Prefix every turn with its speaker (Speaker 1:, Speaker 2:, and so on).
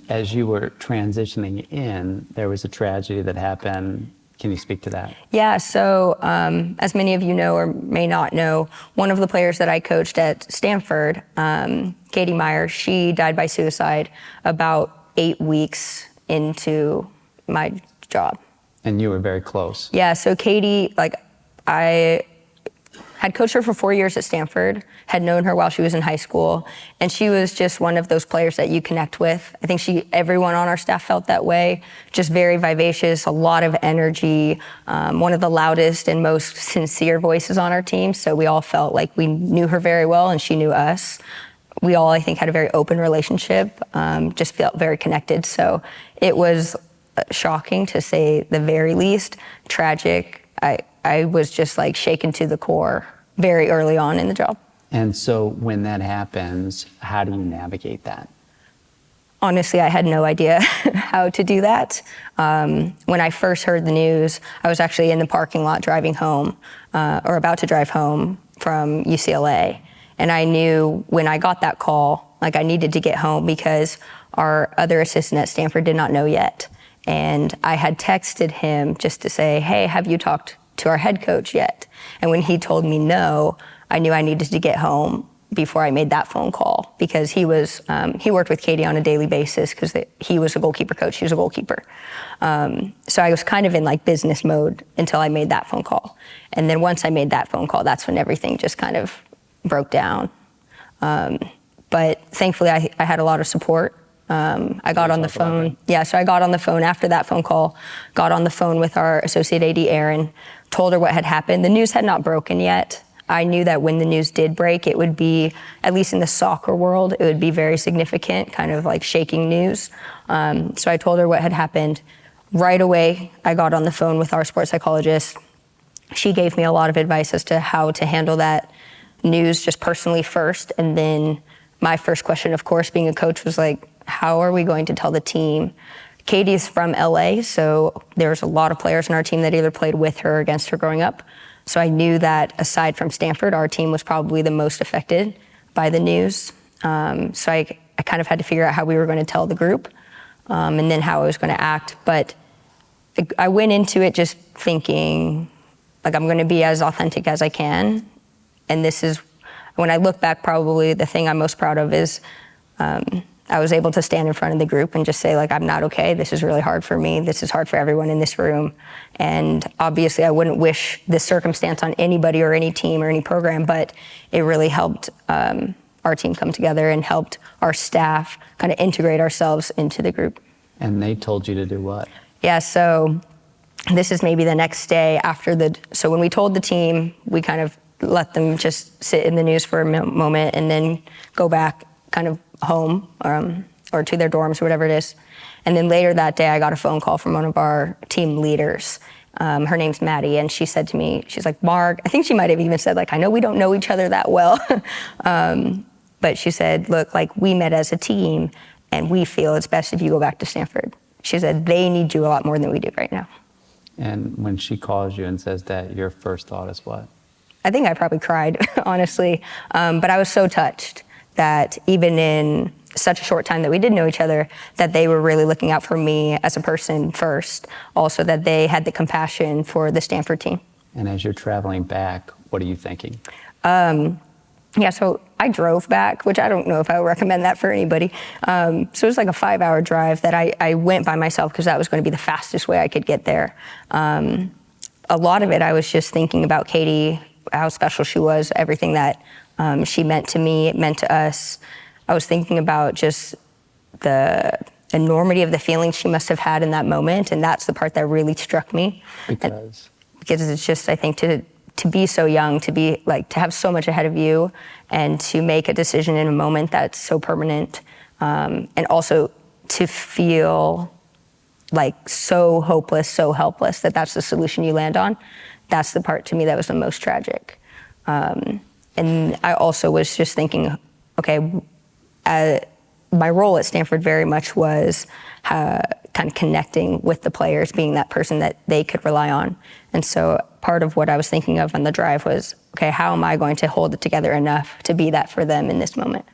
Speaker 1: as you were transitioning in, there was a tragedy that happened. Can you speak to that?
Speaker 2: Yeah, so as many of you know or may not know, one of the players that I coached at Stanford, Katie Meyer, she died by suicide about 8 weeks into my job.
Speaker 1: And you were very close.
Speaker 2: Yeah, so Katie, I had coached her for 4 years at Stanford, had known her while she was in high school, and she was just one of those players that you connect with. I think everyone on our staff felt that way, just very vivacious, a lot of energy, one of the loudest and most sincere voices on our team, so we all felt like we knew her very well and she knew us. We all, I think, had a very open relationship, just felt very connected, so it was shocking to say the very least, tragic. I was just shaken to the core very early on in the job.
Speaker 1: And so when that happens, how do you navigate that?
Speaker 2: Honestly, I had no idea how to do that. When I first heard the news, I was actually in the parking lot driving home, or about to drive home from UCLA. And I knew when I got that call, I needed to get home because our other assistant at Stanford did not know yet. And I had texted him just to say, hey, have you talked to our head coach yet? And when he told me no, I knew I needed to get home before I made that phone call, because he worked with Katie on a daily basis because he was a goalkeeper coach, she was a goalkeeper. So I was kind of in business mode until I made that phone call. And then once I made that phone call, that's when everything just kind of broke down. But thankfully I had a lot of support. I got on the phone. Yeah, so I got on the phone after that phone call, got on the phone with our associate AD, Erin, told her what had happened. The news had not broken yet. I knew that when the news did break, it would be, at least in the soccer world, it would be very significant, kind of shaking news. So I told her what had happened. Right away, I got on the phone with our sports psychologist. She gave me a lot of advice as to how to handle that news just personally first. And then my first question, of course, being a coach, was how are we going to tell the team? Katie's from LA, so there's a lot of players in our team that either played with her or against her growing up. So I knew that aside from Stanford, our team was probably the most affected by the news. So I kind of had to figure out how we were going to tell the group, and then how I was going to act. But I went into it just thinking, I'm going to be as authentic as I can. And this is, when I look back, probably the thing I'm most proud of is I was able to stand in front of the group and just say, I'm not okay. This is really hard for me. This is hard for everyone in this room. And obviously, I wouldn't wish this circumstance on anybody or any team or any program, but it really helped our team come together and helped our staff kind of integrate ourselves into the group.
Speaker 1: And they told you to do what?
Speaker 2: Yeah, so this is maybe the next day after so when we told the team, we kind of let them just sit in the news for a moment and then go back kind of home or to their dorms or whatever it is. And then later that day, I got a phone call from one of our team leaders. Her name's Maddie, and she said to me, she's like, Marg, I think she might have even said, I know we don't know each other that well. But she said, look, we met as a team, and we feel it's best if you go back to Stanford. She said, they need you a lot more than we do right now.
Speaker 1: And when she calls you and says that, your first thought is what?
Speaker 2: I think I probably cried, honestly. But I was so touched that even in such a short time that we did know each other, that they were really looking out for me as a person first. Also that they had the compassion for the Stanford team.
Speaker 1: And as you're traveling back, what are you thinking?
Speaker 2: Yeah, so I drove back, which I don't know if I would recommend that for anybody. So it was a 5-hour drive that I went by myself because that was going to be the fastest way I could get there. A lot of it, I was just thinking about Katie, how special she was, everything that she meant to me, it meant to us. I was thinking about just the enormity of the feelings she must have had in that moment, and that's the part that really struck me. Because it's just, I think, to be so young, to be to have so much ahead of you, and to make a decision in a moment that's so permanent, and also to feel so hopeless, so helpless that that's the solution you land on. That's the part to me that was the most tragic. And I also was just thinking, okay, my role at Stanford very much was kind of connecting with the players, being that person that they could rely on. And so part of what I was thinking of on the drive was, okay, how am I going to hold it together enough to be that for them in this moment?